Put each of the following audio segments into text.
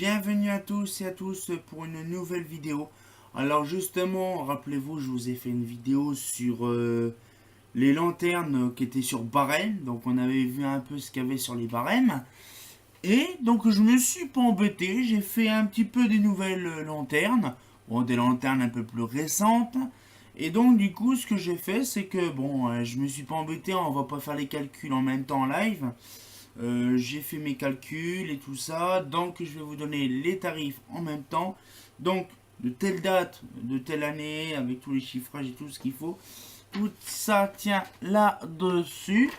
Bienvenue à tous et à tous pour une nouvelle vidéo. Alors justement, rappelez-vous, je vous ai fait une vidéo sur les lanternes qui étaient sur barème. Donc on avait vu un peu ce qu'il y avait sur les barèmes. Et donc je me suis pas embêté, j'ai fait un petit peu des nouvelles lanternes. Bon, des lanternes un peu plus récentes. Et donc du coup, ce que j'ai fait, c'est que bon, je me suis pas embêté, on va pas faire les calculs en même temps en live. J'ai fait mes calculs et tout ça, donc je vais vous donner les tarifs en même temps. Donc de telle date, de telle année, avec tous les chiffrages et tout ce qu'il faut. Tout ça tient là-dessus.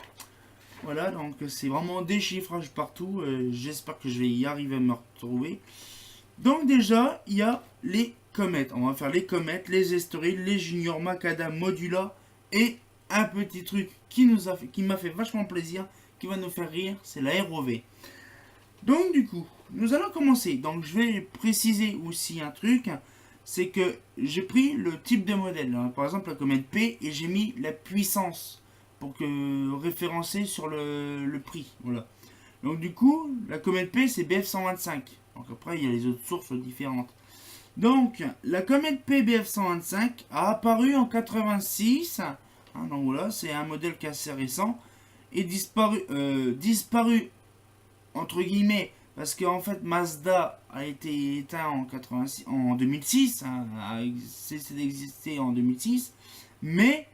Voilà, donc c'est vraiment des chiffrages partout. J'espère que je vais y arriver à me retrouver. Donc déjà, il y a les comètes. On va faire les comètes, les Estoril, les Junior Macadam Modula et un petit truc qui m'a fait vachement plaisir, qui va nous faire rire, c'est la ROV. Donc du coup, nous allons commencer. Donc je vais préciser aussi un truc, c'est que j'ai pris le type de modèle. Par exemple la comète P et j'ai mis la puissance pour que référencer sur le prix. Voilà. Donc du coup, la comète P c'est BF125. Donc après il y a les autres sources différentes. Donc la comète P BF125 a apparu en 86. Donc voilà, c'est un modèle qui est assez récent et disparu entre guillemets parce qu'en fait Mazda a été éteint en 2006, a cessé d'exister en 2006, mais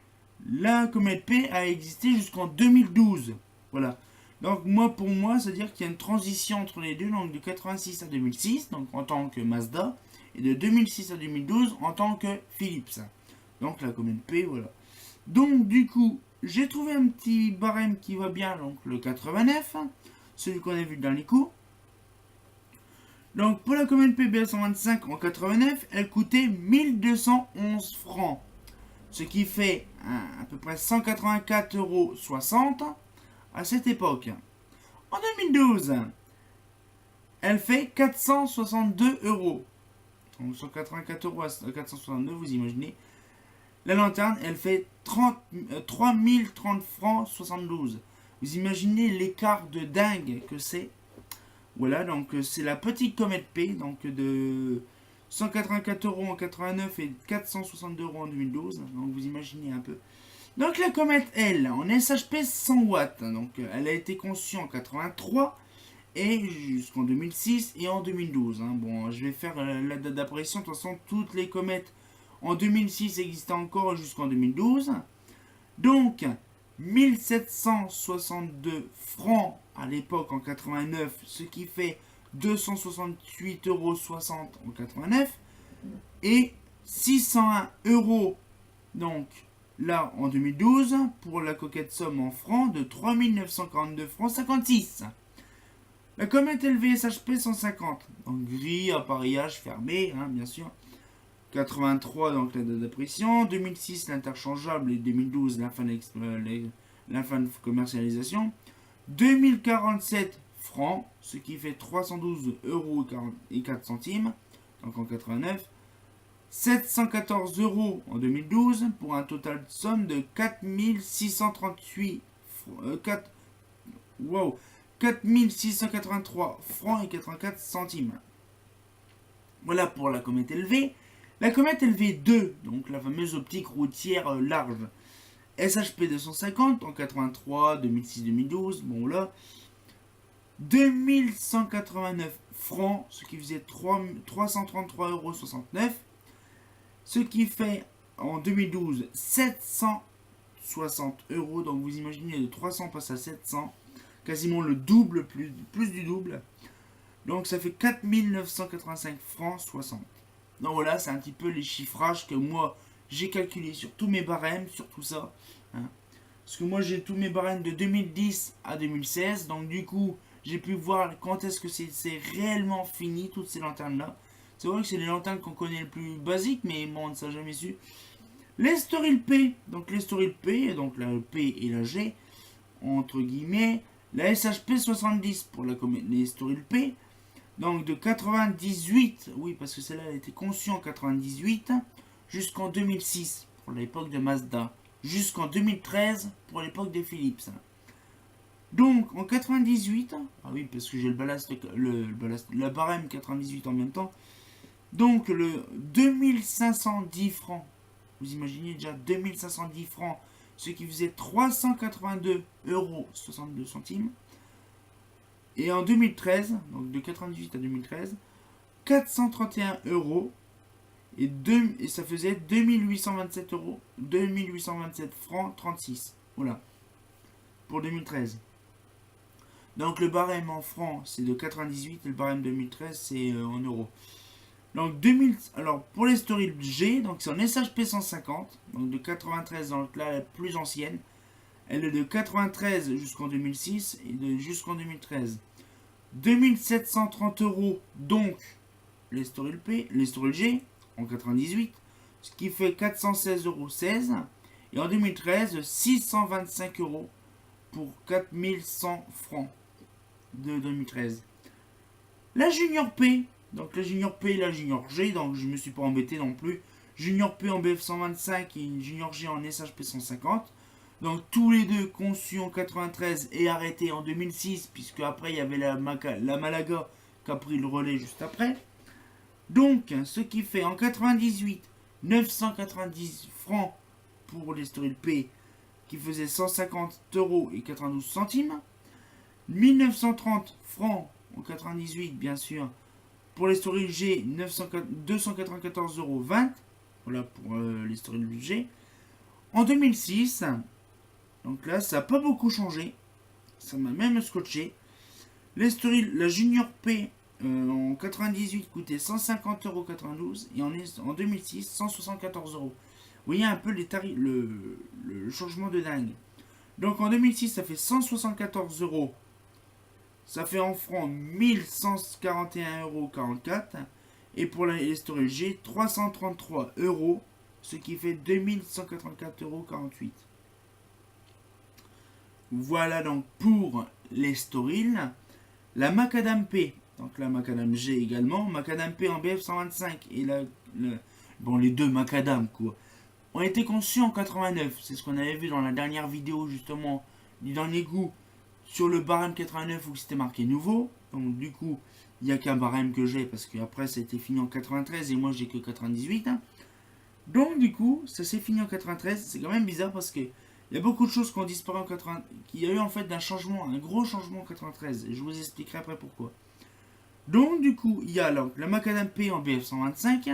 la comète P a existé jusqu'en 2012. Voilà. Donc pour moi, c'est-à-dire qu'il y a une transition entre les deux, donc de 86 à 2006, donc en tant que Mazda, et de 2006 à 2012 en tant que Philips. Donc la comète P, voilà. Donc du coup, j'ai trouvé un petit barème qui va bien, donc le 89, celui qu'on a vu dans les coups. Donc pour la comète PBS 125 en 89, elle coûtait 1211 francs. Ce qui fait à peu près 184,60 € à cette époque. En 2012, elle fait 462 €. Donc 184 € à 462, vous imaginez. La lanterne, elle fait 3030 francs 72. Vous imaginez l'écart de dingue que c'est. Voilà, donc c'est la petite comète P, donc de 184 € en 89 et 462 € en 2012. Donc vous imaginez un peu. Donc la comète L en SHP 100 watts. Donc elle a été conçue en 83 et jusqu'en 2006 et en 2012. Bon, je vais faire la date d'apparition. De toute façon, toutes les comètes en 2006 existaient encore jusqu'en 2012. Donc 1762 francs à l'époque en 89, ce qui fait 268,60 € en 89 et 601 € donc là en 2012 pour la coquette somme en francs de 3942 francs 56. La comète LVSHP 150, donc gris, appareillage fermé, bien sûr. 83 donc la date d'apparition, 2006 l'interchangeable et 2012 la fin de commercialisation. 2047 francs, ce qui fait 312,04 € donc en 89. 714 € en 2012 pour un total de somme de 4683 francs et 84 centimes. Voilà pour la comète LV. La comète LV2, donc la fameuse optique routière large, SHP 250 en 83, 2006, 2012, bon là, 2189 francs, ce qui faisait 333,69 €, ce qui fait en 2012 760 €, donc vous imaginez de 300 passe à 700, quasiment le double, plus du double, donc ça fait 4985 francs 60. Donc voilà, c'est un petit peu les chiffrages que moi j'ai calculé sur tous mes barèmes, sur tout ça. Parce que moi j'ai tous mes barèmes de 2010 à 2016, donc du coup j'ai pu voir quand est-ce que c'est réellement fini, toutes ces lanternes-là. C'est vrai que c'est les lanternes qu'on connaît le plus basiques, mais bon, on ne s'est jamais su. L'Estoril P, donc l'Estoril P, donc la P et la G, entre guillemets, la SHP 70 pour l'Estoril P, donc de 98, oui parce que celle-là a été conçue en 98, jusqu'en 2006 pour l'époque de Mazda, jusqu'en 2013 pour l'époque des Philips. Donc en 98, ah oui parce que j'ai la barème 98 en même temps, donc le 2510 francs, vous imaginez déjà 2510 francs, ce qui faisait 382,62 €. Et en 2013, donc de 98 à 2013, 431 euros et ça faisait 2827 euros, 2827 francs 36. Voilà, pour 2013. Donc le barème en francs c'est de 98 et le barème 2013 c'est en euros. Donc 2000, alors pour les stories G, donc c'est en SHP 150, donc de 93, donc là la plus ancienne. Elle est de 93 jusqu'en 2006 et jusqu'en 2013. 2730 euros donc les stories P, les stories G en 98, ce qui fait 416,16 euros. Et en 2013, 625 euros pour 4100 francs de 2013. La Junior P, donc la Junior P et la Junior G, donc je ne me suis pas embêté non plus. Junior P en BF 125 et Junior G en SHP 150. Donc tous les deux conçus en 93 et arrêtés en 2006, puisque après il y avait la Malaga qui a pris le relais juste après. Donc ce qui fait en 98 990 francs pour les stories P qui faisait 150 euros et 92 centimes. 1930 francs en 98 bien sûr pour les stories G 294,20 euros. Voilà pour les stories G. En 2006, donc là ça n'a pas beaucoup changé, ça m'a même scotché. Les stories, la Junior P en 98 coûtait 150,92 € et en 2006 174 euros. Vous voyez un peu les tarifs, le changement de dingue. Donc en 2006 ça fait 174 euros. Ça fait en francs 1141,44 euros. Et pour les stories G, 333 euros. Ce qui fait 2184,48 euros. Voilà donc pour les stories. La Macadam P, donc la Macadam G également. Macadam P en BF 125 et les deux Macadam quoi, ont été conçus en 89. C'est ce qu'on avait vu dans la dernière vidéo justement du dernier goût sur le barème 89 où c'était marqué nouveau. Donc du coup, il n'y a qu'un barème que j'ai parce qu'après ça a été fini en 93 et moi j'ai que 98. Donc du coup, ça s'est fini en 93. C'est quand même bizarre parce que il y a beaucoup de choses qui ont disparu en 80, qu'il y a eu en fait un gros changement en 93. Et je vous expliquerai après pourquoi. Donc du coup, il y a la Macadam P en BF 125,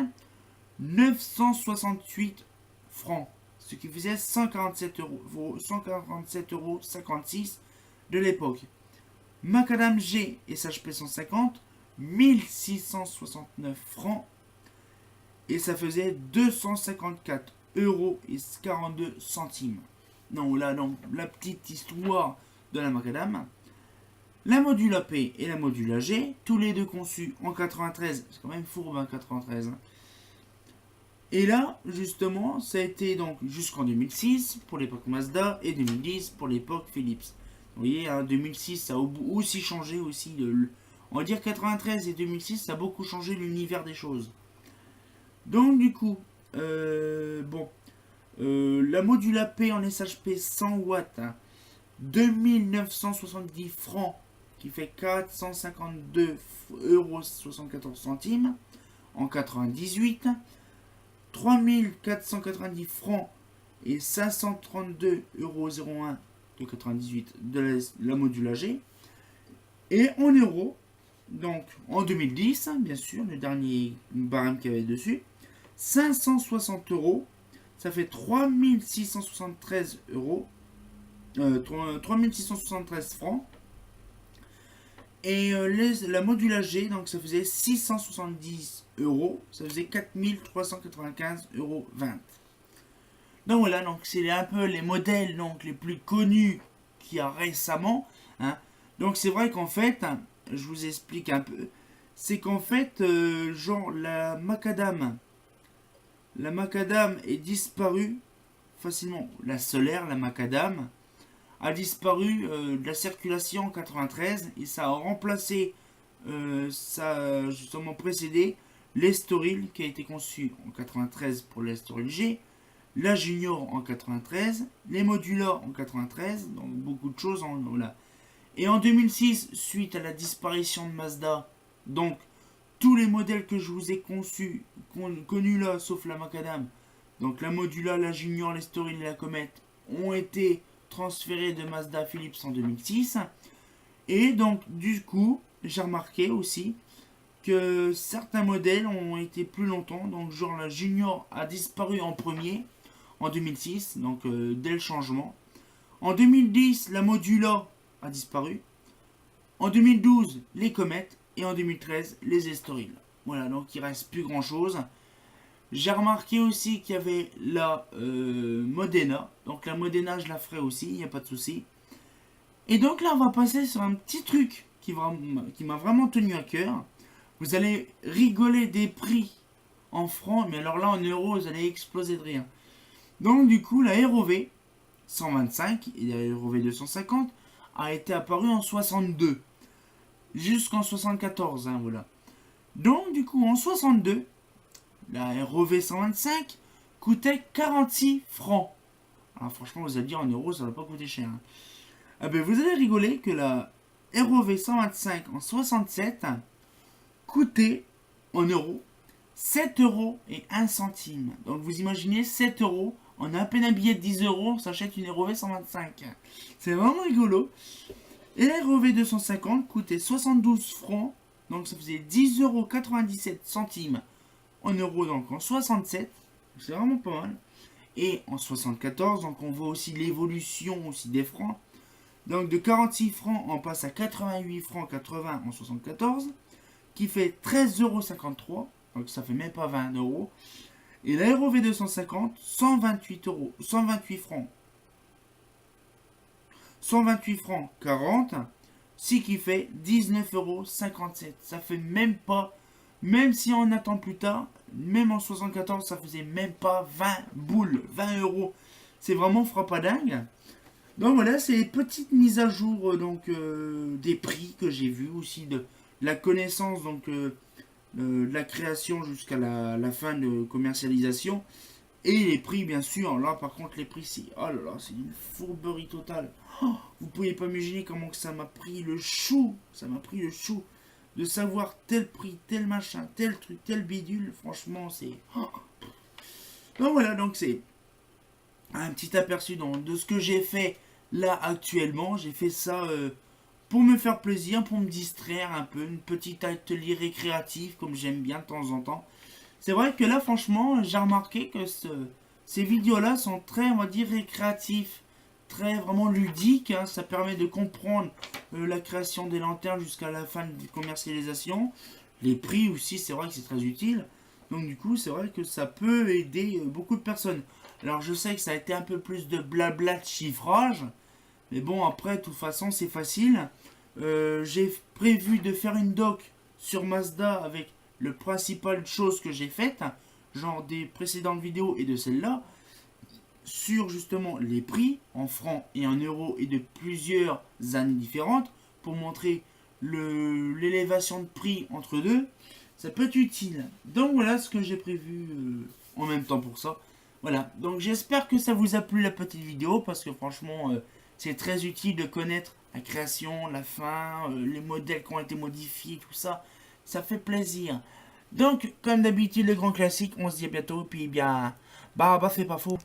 968 francs, ce qui faisait 147,56 euros de l'époque. Macadam G et SHP 150, 1669 francs, et ça faisait 254 euros et 42 centimes. Donc là, donc, la petite histoire de la Macadam. La Modula P et la Modula G, tous les deux conçus en 93, c'est quand même fourbe hein, 93. Hein. Et là, justement, ça a été donc jusqu'en 2006 pour l'époque Mazda et 2010 pour l'époque Philips. Vous voyez, hein, 2006, ça a aussi changé aussi. On va dire 93 et 2006, ça a beaucoup changé l'univers des choses. Donc du coup, la Modula P en SHP 100 watts, hein, 2970 francs, qui fait 452,74 € en 98, 3490 francs et 532,01 € de 98 de la Modula G. Et en euros, donc en 2010, bien sûr, le dernier barème qu'il y avait dessus, 560 €, ça fait 3673 euros, 3673 francs. Et la Modula G, donc ça faisait 670 €, ça faisait 4395,20 €. Donc voilà, donc c'est un peu les modèles donc, les plus connus qu'il y a récemment. Hein. Donc c'est vrai qu'en fait, je vous explique un peu, c'est qu'en fait, genre la Macadam est disparue facilement. La Solaire, la Macadam, a disparu de la circulation en 93 et ça a remplacé, ça a justement précédé l'Estoril qui a été conçu en 93 pour l'Estoril G, la Junior en 93, les Modula en 93, donc beaucoup de choses. Voilà. Et en 2006, suite à la disparition de Mazda, donc tous les modèles que je vous ai connus là, sauf la Macadam, donc la Modula, la Junior, l'Estoril et la Comet, ont été transférés de Mazda à Philips en 2006. Et donc, du coup, j'ai remarqué aussi que certains modèles ont été plus longtemps. Donc, genre la Junior a disparu en premier en 2006, donc dès le changement. En 2010, la Modula a disparu. En 2012, les Comètes. Et en 2013, les Estoril. Voilà, donc il reste plus grand chose. J'ai remarqué aussi qu'il y avait la Modena. Donc la Modena, je la ferai aussi, il n'y a pas de souci. Et donc là, on va passer sur un petit truc qui m'a vraiment tenu à cœur. Vous allez rigoler des prix en francs, mais alors là, en euros, vous allez exploser de rire. Donc du coup, la ROV 125 et la ROV 250 a été apparue en 62. Jusqu'en 74, hein, voilà. Donc du coup, en 62, la ROV 125 coûtait 46 francs. Alors franchement, vous allez dire en euros, ça va pas coûter cher. Hein. Ah ben, vous allez rigoler que la ROV 125 en 67 coûtait en euros 7 euros et 1 centime. Donc vous imaginez 7 euros, on a à peine un billet de 10 euros, on s'achète une ROV 125. C'est vraiment rigolo. Et la ROV 250 coûtait 72 francs, donc ça faisait 10,97 euros en euros, donc en 67. C'est vraiment pas mal. Et en 74, donc on voit aussi l'évolution aussi des francs. Donc de 46 francs, on passe à 88 francs 80 en 74, qui fait 13,53 euros, donc ça fait même pas 20 euros. Et la ROV 250, 128 francs. 128 francs 40, ce qui fait 19,57 euros. Ça fait même pas, même si on attend plus tard, même en 74, ça faisait même pas 20 boules, 20 euros. C'est vraiment frappadingue. Donc voilà, c'est les petites mises à jour des prix que j'ai vus, aussi de la connaissance de la création jusqu'à la fin de commercialisation. Et les prix, bien sûr. Là, par contre, les prix, c'est... Oh là là, c'est une fourberie totale. Oh, vous pouvez pas imaginer comment que ça m'a pris le chou. Ça m'a pris le chou. De savoir tel prix, tel machin, tel truc, tel bidule. Franchement, c'est... Oh. Donc voilà, donc c'est un petit aperçu de ce que j'ai fait là actuellement. J'ai fait ça pour me faire plaisir, pour me distraire un peu. Une petite atelier récréatif, comme j'aime bien de temps en temps. C'est vrai que là, franchement, j'ai remarqué que ces vidéos-là sont très, on va dire, récréatifs, très vraiment ludiques. Hein. Ça permet de comprendre la création des lanternes jusqu'à la fin de commercialisation. Les prix aussi, c'est vrai que c'est très utile. Donc du coup, c'est vrai que ça peut aider beaucoup de personnes. Alors je sais que ça a été un peu plus de blabla de chiffrage. Mais bon, après, de toute façon, c'est facile. J'ai prévu de faire une doc sur Mazda avec le principal chose que j'ai faite, genre des précédentes vidéos et de celle-là, sur justement les prix en francs et en euros et de plusieurs années différentes, pour montrer l'élévation de prix entre deux. Ça peut être utile. Donc voilà ce que j'ai prévu en même temps pour ça. Voilà, donc j'espère que ça vous a plu la petite vidéo, parce que franchement c'est très utile de connaître la création, la fin, les modèles qui ont été modifiés, tout ça. Ça fait plaisir. Donc, comme d'habitude, le grand classique, on se dit à bientôt. Puis bien, bah, c'est pas faux.